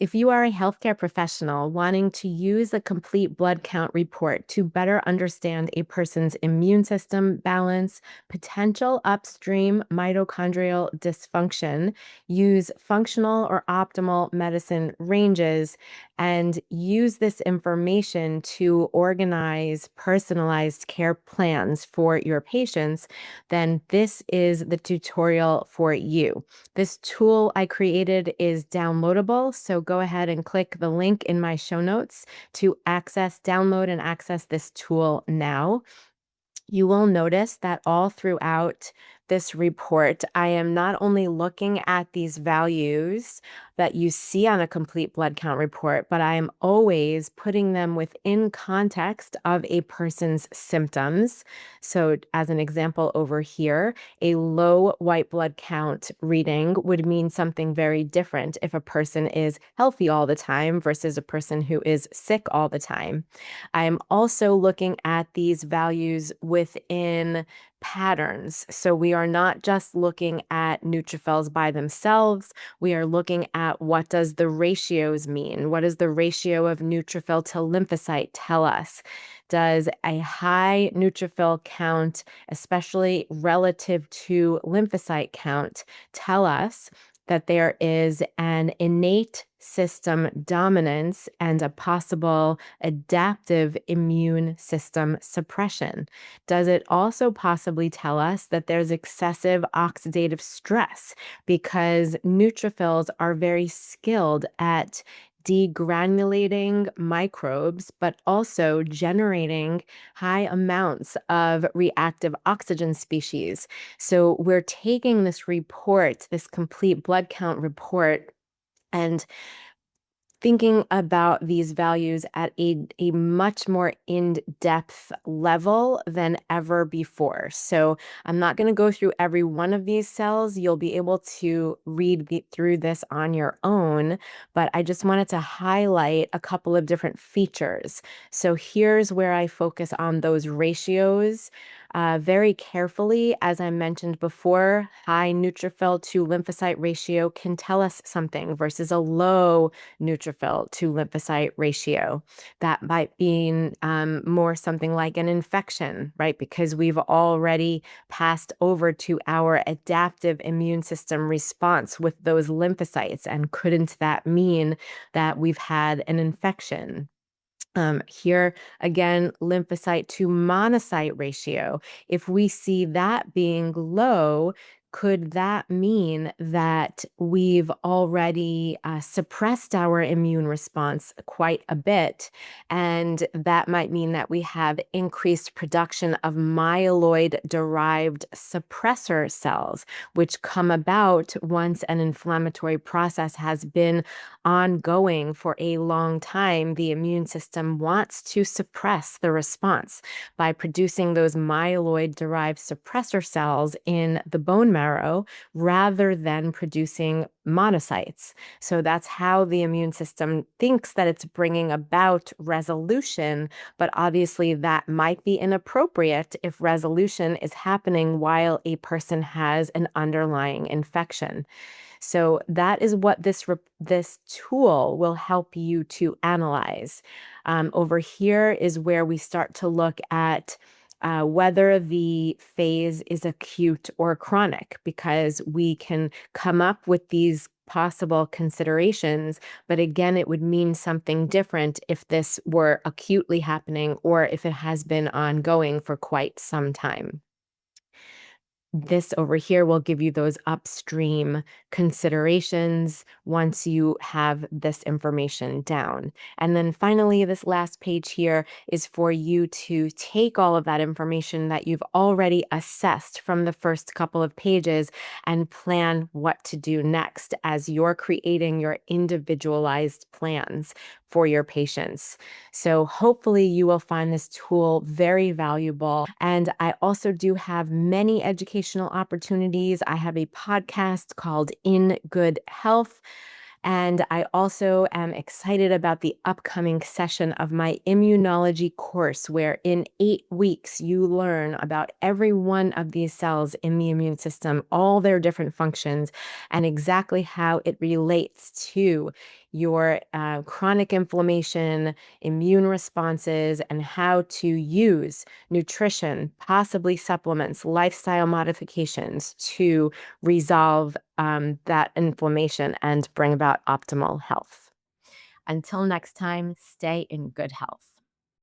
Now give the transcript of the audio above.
If you are a healthcare professional wanting to use a complete blood count report to better understand a person's immune system balance, potential upstream mitochondrial dysfunction, use functional or optimal medicine ranges, and use this information to organize personalized care plans for your patients, then this is the tutorial for you. This tool I created is downloadable, so go ahead and click the link in my show notes to download and access this tool now. You will notice that all throughout this report, I am not only looking at these values that you see on a complete blood count report, but I am always putting them within context of a person's symptoms. So, as an example over here, a low white blood count reading would mean something very different if a person is healthy all the time versus a person who is sick all the time. I'm also looking at these values within patterns. So we are not just looking at neutrophils by themselves. We are looking at what does the ratios mean? What does the ratio of neutrophil to lymphocyte tell us? Does a high neutrophil count, especially relative to lymphocyte count, tell us that there is an innate system dominance and a possible adaptive immune system suppression? Does it also possibly tell us that there's excessive oxidative stress because neutrophils are very skilled at degranulating microbes, but also generating high amounts of reactive oxygen species? So we're taking this report, this complete blood count report, and thinking about these values at a much more in-depth level than ever before. So I'm not going to go through every one of these cells. You'll be able to read through this on your own, but I just wanted to highlight a couple of different features. So here's where I focus on those ratios very carefully. As I mentioned before, high neutrophil to lymphocyte ratio can tell us something versus a low neutrophil to lymphocyte ratio. That might be more something like an infection, right? Because we've already passed over to our adaptive immune system response with those lymphocytes. And couldn't that mean that we've had an infection? Here again, lymphocyte to monocyte ratio. If we see that being low, could that mean that we've already suppressed our immune response quite a bit? And that might mean that we have increased production of myeloid-derived suppressor cells, which come about once an inflammatory process has been ongoing for a long time. The immune system wants to suppress the response by producing those myeloid-derived suppressor cells in the bone marrow rather than producing monocytes. So that's how the immune system thinks that it's bringing about resolution, but obviously that might be inappropriate if resolution is happening while a person has an underlying infection. So that is what this tool will help you to analyze. Over here is where we start to look at whether the phase is acute or chronic, because we can come up with these possible considerations, but again, it would mean something different if this were acutely happening or if it has been ongoing for quite some time. This over here will give you those upstream considerations once you have this information down. And then finally, this last page here is for you to take all of that information that you've already assessed from the first couple of pages and plan what to do next as you're creating your individualized plans for your patients. So hopefully you will find this tool very valuable. And I also do have many educational opportunities. I have a podcast called In Good Health. And I also am excited about the upcoming session of my immunology course, where in 8 weeks you learn about every one of these cells in the immune system, all their different functions, and exactly how it relates to your chronic inflammation, immune responses, and how to use nutrition, possibly supplements, lifestyle modifications to resolve that inflammation and bring about optimal health. Until next time, stay in good health.